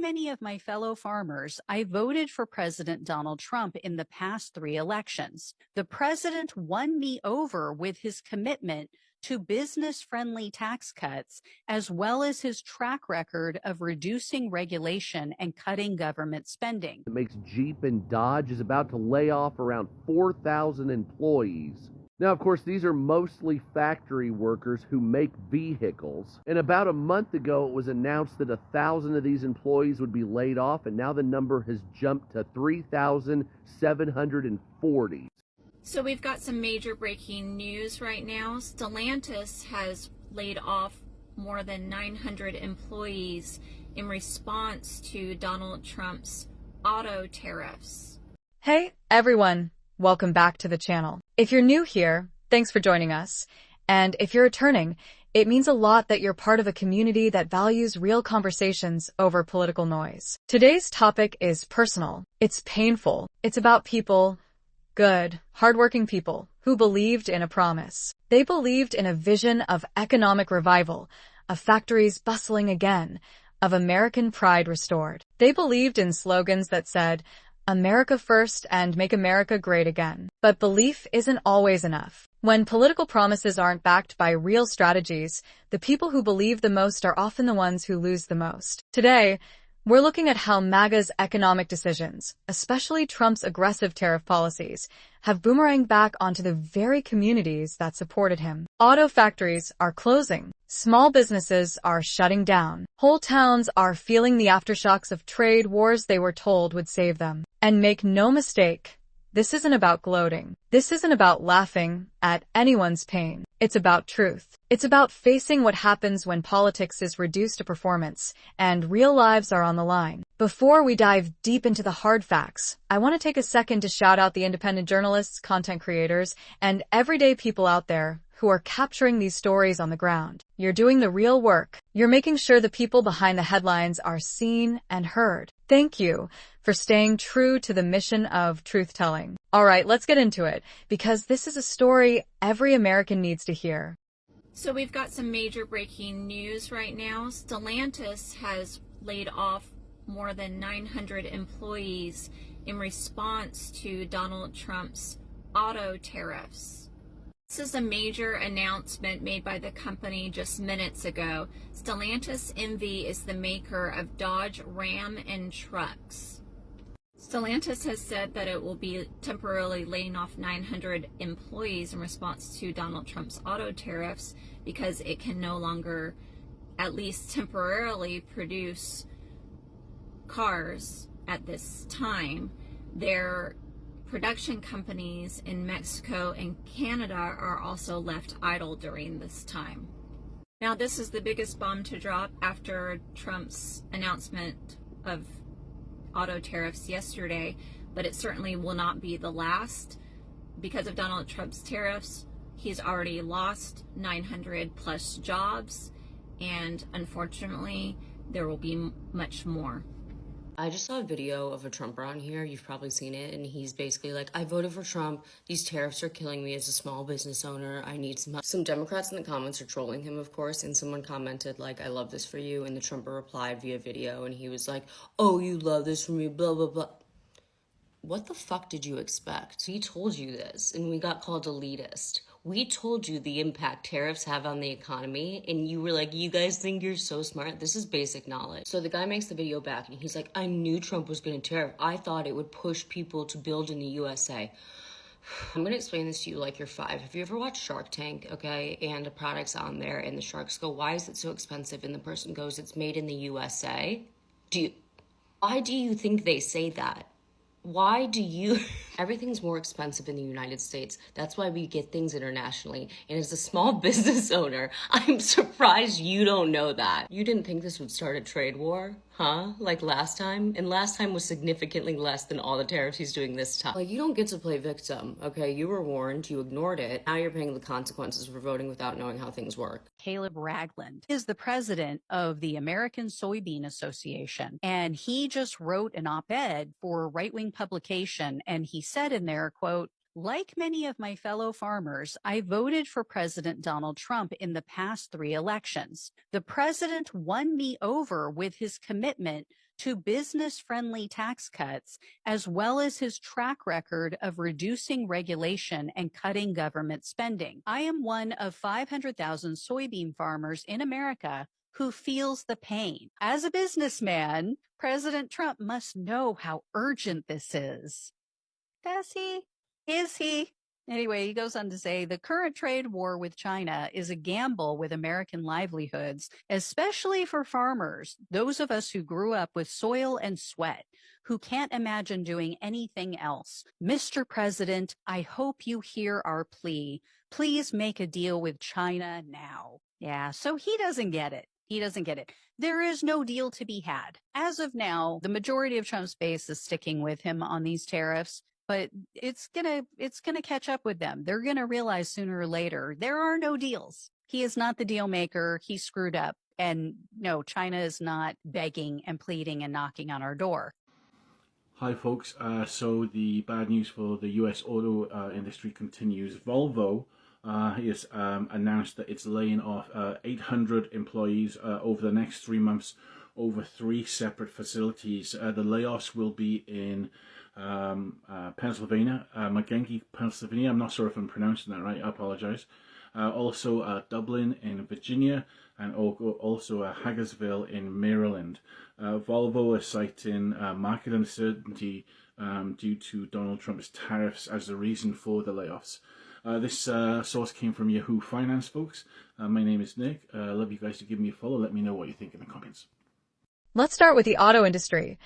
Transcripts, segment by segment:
many of my fellow farmers, I voted for President Donald Trump in the past 3 elections. The president won me over with his commitment to business-friendly tax cuts, as well as his track record of reducing regulation and cutting government spending. It makes Jeep and Dodge is about to lay off around 4,000 employees. Now, of course, these are mostly factory workers who make vehicles. And about a month ago, it was announced that 1,000 of these employees would be laid off, and now the number has jumped to 3,740. So we've got some major breaking news right now. Stellantis has laid off more than 900 employees in response to Donald Trump's auto tariffs. Hey, everyone. Welcome back to the channel. If you're new here, thanks for joining us. And if you're returning, it means a lot that you're part of a community that values real conversations over political noise. Today's topic is personal. It's painful. It's about people, good, hardworking people, who believed in a promise. They believed in a vision of economic revival, of factories bustling again, of American pride restored. They believed in slogans that said, America first and make America great again. But belief isn't always enough. When political promises aren't backed by real strategies, the people who believe the most are often the ones who lose the most. Today, we're looking at how MAGA's economic decisions, especially Trump's aggressive tariff policies, have boomeranged back onto the very communities that supported him. Auto factories are closing. Small businesses are shutting down. Whole towns are feeling the aftershocks of trade wars they were told would save them. And make no mistake, this isn't about gloating. This isn't about laughing at anyone's pain. It's about truth. It's about facing what happens when politics is reduced to performance and real lives are on the line. Before we dive deep into the hard facts, I want to take a second to shout out the independent journalists, content creators, and everyday people out there who are capturing these stories on the ground. You're doing the real work. You're making sure the people behind the headlines are seen and heard. Thank you for staying true to the mission of truth-telling. All right, let's get into it, because this is a story every American needs to hear. So we've got some major breaking news right now. Stellantis has laid off more than 900 employees in response to Donald Trump's auto tariffs. This is a major announcement made by the company just minutes ago. Stellantis NV is the maker of Dodge Ram and trucks. Stellantis has said that it will be temporarily laying off 900 employees in response to Donald Trump's auto tariffs because it can no longer, at least temporarily, produce cars at this time. Their production companies in Mexico and Canada are also left idle during this time. Now, this is the biggest bomb to drop after Trump's announcement of auto tariffs yesterday, but it certainly will not be the last. Because of Donald Trump's tariffs, he's already lost 900 plus jobs, and unfortunately, there will be much more. I just saw a video of a Trumper on here. You've probably seen it. And he's basically like, I voted for Trump. These tariffs are killing me as a small business owner. I need some help. Some Democrats in the comments are trolling him, of course. And someone commented like, I love this for you. And the Trumper replied via video. And he was like, oh, you love this for me, blah, blah, blah. What the fuck did you expect? We told you this and we got called elitist. We told you the impact tariffs have on the economy and you were like, you guys think you're so smart? This is basic knowledge. So the guy makes the video back and he's like, I knew Trump was going to tariff. I thought it would push people to build in the USA. I'm going to explain this to you like you're 5. Have you ever watched Shark Tank, okay? And a product's on there and the sharks go, why is it so expensive? And the person goes, it's made in the USA. Why do you think they say that? Why do you... Everything's more expensive in the United States. That's why we get things internationally. And as a small business owner, I'm surprised you don't know that. You didn't think this would start a trade war, huh? Like last time? And last time was significantly less than all the tariffs he's doing this time. Like, you don't get to play victim, okay? You were warned, you ignored it. Now you're paying the consequences for voting without knowing how things work. Caleb Ragland is the president of the American Soybean Association, and he just wrote an op-ed for a right-wing publication, and he said in there, quote, like many of my fellow farmers, I voted for President Donald Trump in the past 3 elections. The president won me over with his commitment to business-friendly tax cuts, as well as his track record of reducing regulation and cutting government spending. I am one of 500,000 soybean farmers in America who feels the pain. As a businessman, President Trump must know how urgent this is. Does he? Is he? Anyway, he goes on to say the current trade war with China is a gamble with American livelihoods, especially for farmers, those of us who grew up with soil and sweat, who can't imagine doing anything else. Mr. President, I hope you hear our plea. Please make a deal with China now. Yeah, so he doesn't get it. He doesn't get it. There is no deal to be had. As of now, the majority of Trump's base is sticking with him on these tariffs. But it's gonna catch up with them. They're gonna realize sooner or later there are no deals. He is not the deal maker. He screwed up. And no, China is not begging and pleading and knocking on our door. Hi folks, so the bad news for the US auto industry continues. Volvo has announced that it's laying off 800 employees over the next 3 months over 3 separate facilities. The layoffs will be in Pennsylvania, McGenki, Pennsylvania. I'm not sure if I'm pronouncing that right. I apologize. Also Dublin in Virginia, and also Hagersville in Maryland. Volvo is citing market uncertainty due to Donald Trump's tariffs as the reason for the layoffs. This source came from Yahoo Finance, folks. My name is Nick. I love you guys to give me a follow. Let me know what you think in the comments. Let's start with the auto industry,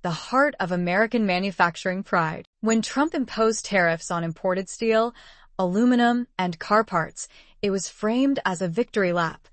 the heart of American manufacturing pride. When Trump imposed tariffs on imported steel, aluminum, and car parts, it was framed as a victory lap.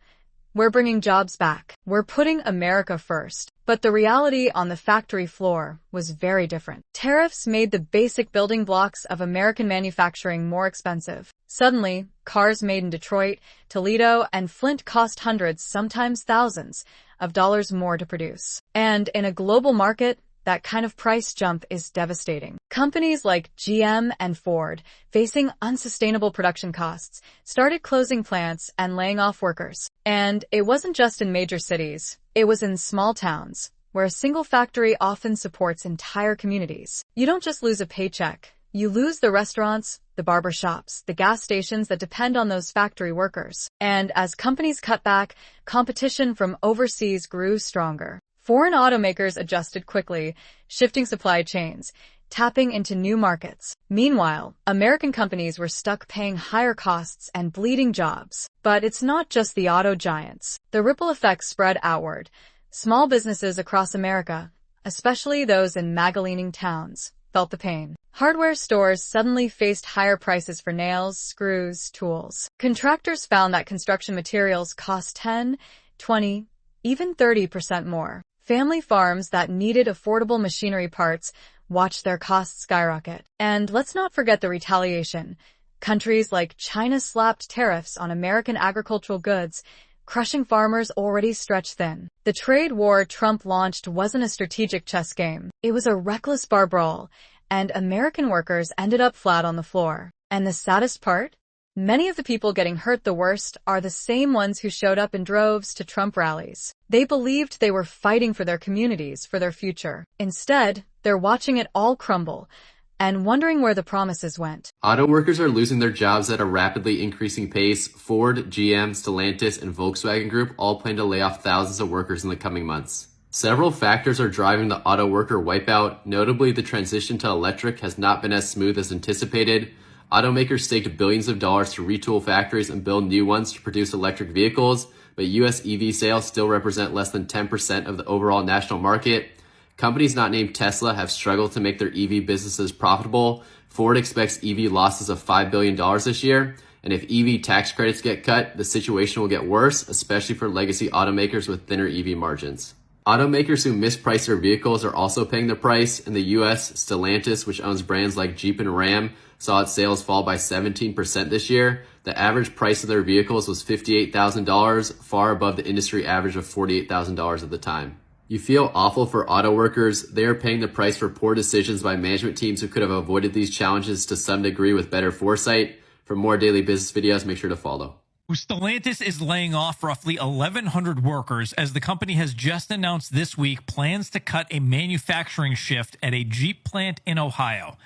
We're bringing jobs back. We're putting America first. But the reality on the factory floor was very different. Tariffs made the basic building blocks of American manufacturing more expensive. Suddenly, cars made in Detroit, Toledo, and Flint cost hundreds, sometimes thousands, of dollars more to produce. And in a global market, that kind of price jump is devastating. Companies like GM and Ford, facing unsustainable production costs, started closing plants and laying off workers. And it wasn't just in major cities. It was in small towns, where a single factory often supports entire communities. You don't just lose a paycheck. You lose the restaurants, the barber shops, the gas stations that depend on those factory workers. And as companies cut back, competition from overseas grew stronger. Foreign automakers adjusted quickly, shifting supply chains, tapping into new markets. Meanwhile, American companies were stuck paying higher costs and bleeding jobs. But it's not just the auto giants. The ripple effects spread outward. Small businesses across America, especially those in MAGA-leaning towns, felt the pain. Hardware stores suddenly faced higher prices for nails, screws, tools. Contractors found that construction materials cost 10, 20, even 30% more. Family farms that needed affordable machinery parts watched their costs skyrocket. And let's not forget the retaliation. Countries like China slapped tariffs on American agricultural goods, crushing farmers already stretched thin. The trade war Trump launched wasn't a strategic chess game. It was a reckless bar brawl, and American workers ended up flat on the floor. And the saddest part? Many of the people getting hurt the worst are the same ones who showed up in droves to Trump rallies. They believed they were fighting for their communities, for their future. Instead, they're watching it all crumble and wondering where the promises went. Auto workers are losing their jobs at a rapidly increasing pace. Ford, GM, Stellantis, and Volkswagen Group all plan to lay off thousands of workers in the coming months. Several factors are driving the auto worker wipeout. Notably, the transition to electric has not been as smooth as anticipated. Automakers staked billions of dollars to retool factories and build new ones to produce electric vehicles, but US EV sales still represent less than 10% of the overall national market. Companies not named Tesla have struggled to make their EV businesses profitable. Ford expects EV losses of $5 billion this year, and if EV tax credits get cut, the situation will get worse, especially for legacy automakers with thinner EV margins. Automakers who misprice their vehicles are also paying the price. In the US, Stellantis, which owns brands like Jeep and Ram, saw its sales fall by 17% this year. The average price of their vehicles was $58,000, far above the industry average of $48,000 at the time. You feel awful for auto workers. They are paying the price for poor decisions by management teams who could have avoided these challenges to some degree with better foresight. For more daily business videos, make sure to follow. Stellantis is laying off roughly 1,100 workers as the company has just announced this week plans to cut a manufacturing shift at a Jeep plant in Ohio.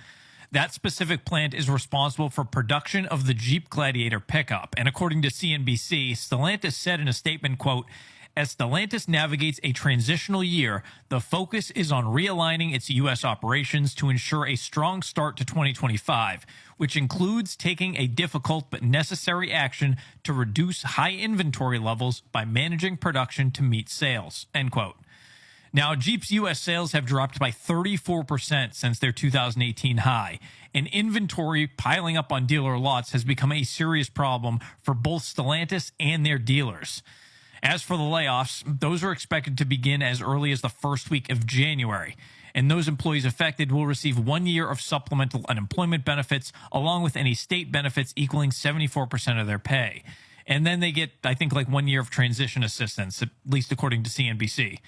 That specific plant is responsible for production of the Jeep Gladiator pickup. And according to CNBC, Stellantis said in a statement, quote, "As Stellantis navigates a transitional year, the focus is on realigning its U.S. operations to ensure a strong start to 2025, which includes taking a difficult but necessary action to reduce high inventory levels by managing production to meet sales," end quote. Now, Jeep's U.S. sales have dropped by 34% since their 2018 high, and inventory piling up on dealer lots has become a serious problem for both Stellantis and their dealers. As for the layoffs, those are expected to begin as early as the first week of January, and those employees affected will receive 1 year of supplemental unemployment benefits, along with any state benefits equaling 74% of their pay. And then they get, I think, like 1 year of transition assistance, at least according to CNBC.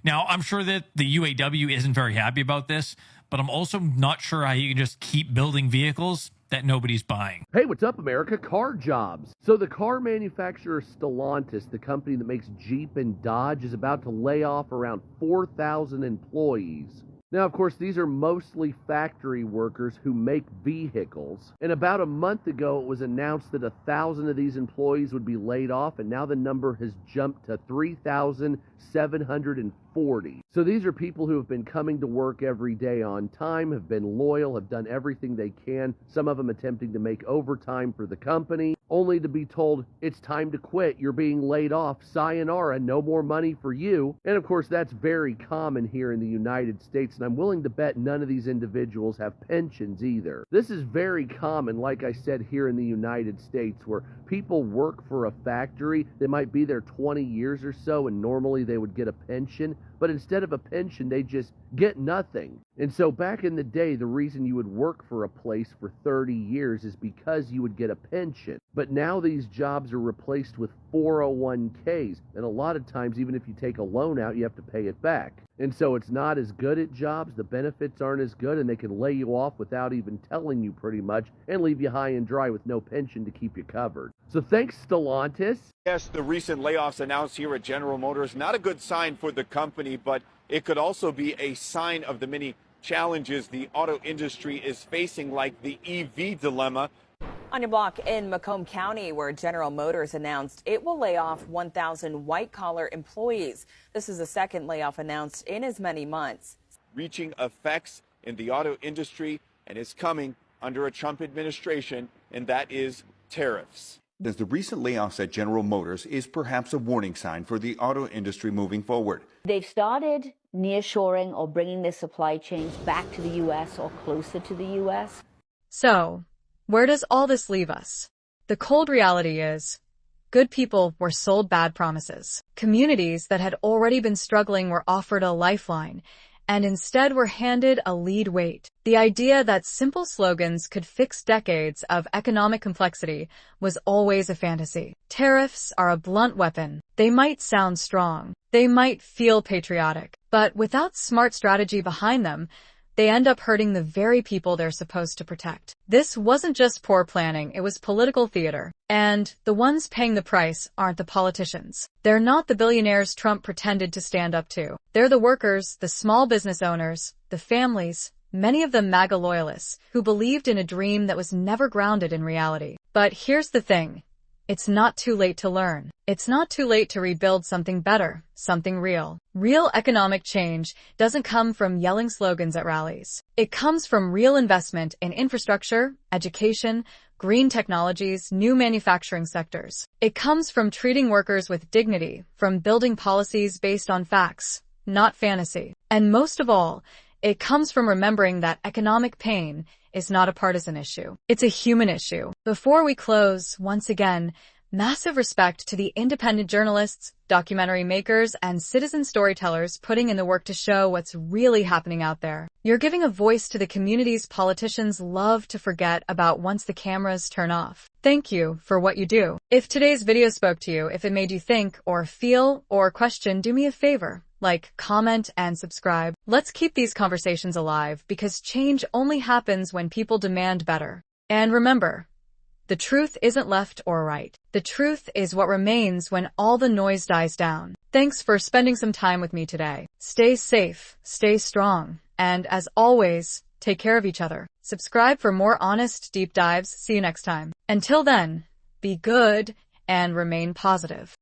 Now, I'm sure that the UAW isn't very happy about this, but I'm also not sure how you can just keep building vehicles that nobody's buying. Hey, what's up, America? Car jobs. So the car manufacturer Stellantis, the company that makes Jeep and Dodge, is about to lay off around 4,000 employees. Now, of course, these are mostly factory workers who make vehicles. And about a month ago, it was announced that 1,000 of these employees would be laid off, and now the number has jumped to 3,740. So these are people who have been coming to work every day on time, have been loyal, have done everything they can, some of them attempting to make overtime for the company, only to be told, it's time to quit, you're being laid off, sayonara, no more money for you. And of course, that's very common here in the United States, and I'm willing to bet none of these individuals have pensions either. This is very common, like I said, here in the United States, where people work for a factory. They might be there 20 years or so, and normally they would get a pension, but instead of a pension, they just get nothing. And so back in the day, the reason you would work for a place for 30 years is because you would get a pension. But now these jobs are replaced with 401ks. And a lot of times, even if you take a loan out, you have to pay it back. And so it's not as good at jobs, the benefits aren't as good, and they can lay you off without even telling you pretty much, and leave you high and dry with no pension to keep you covered. So thanks, Stellantis. Yes, the recent layoffs announced here at General Motors, not a good sign for the company, but it could also be a sign of the many challenges the auto industry is facing, like the EV dilemma. On your block in Macomb County, where General Motors announced it will lay off 1,000 white-collar employees. This is the second layoff announced in as many months. Reaching effects in the auto industry, and it's coming under a Trump administration, and that is tariffs. As the recent layoffs at General Motors is perhaps a warning sign for the auto industry moving forward. They've started nearshoring or bringing their supply chains back to the U.S. or closer to the U.S. So, where does all this leave us? The cold reality is, good people were sold bad promises. Communities that had already been struggling were offered a lifeline, and instead were handed a lead weight. The idea that simple slogans could fix decades of economic complexity was always a fantasy. Tariffs are a blunt weapon. They might sound strong. They might feel patriotic. But without smart strategy behind them, they end up hurting the very people they're supposed to protect. This wasn't just poor planning, it was political theater. And the ones paying the price aren't the politicians. They're not the billionaires Trump pretended to stand up to. They're the workers, the small business owners, the families, many of them MAGA loyalists, who believed in a dream that was never grounded in reality. But here's the thing. It's not too late to learn. It's not too late to rebuild something better, something real. Real economic change doesn't come from yelling slogans at rallies. It comes from real investment in infrastructure, education, green technologies, new manufacturing sectors. It comes from treating workers with dignity, from building policies based on facts, not fantasy. And most of all, it comes from remembering that economic pain is not a partisan issue. It's a human issue. Before we close, once again, massive respect to the independent journalists, documentary makers, and citizen storytellers putting in the work to show what's really happening out there. You're giving a voice to the communities politicians love to forget about once the cameras turn off. Thank you for what you do. If today's video spoke to you, if it made you think or feel or question, do me a favor. Like, comment, and subscribe. Let's keep these conversations alive, because change only happens when people demand better. And remember, the truth isn't left or right. The The truth is what remains when all the noise dies down. Thanks for spending some time with me today. Stay safe, stay strong, and as always, take care of each other. Subscribe for more honest deep dives. See you next time. Until then, be good and remain positive.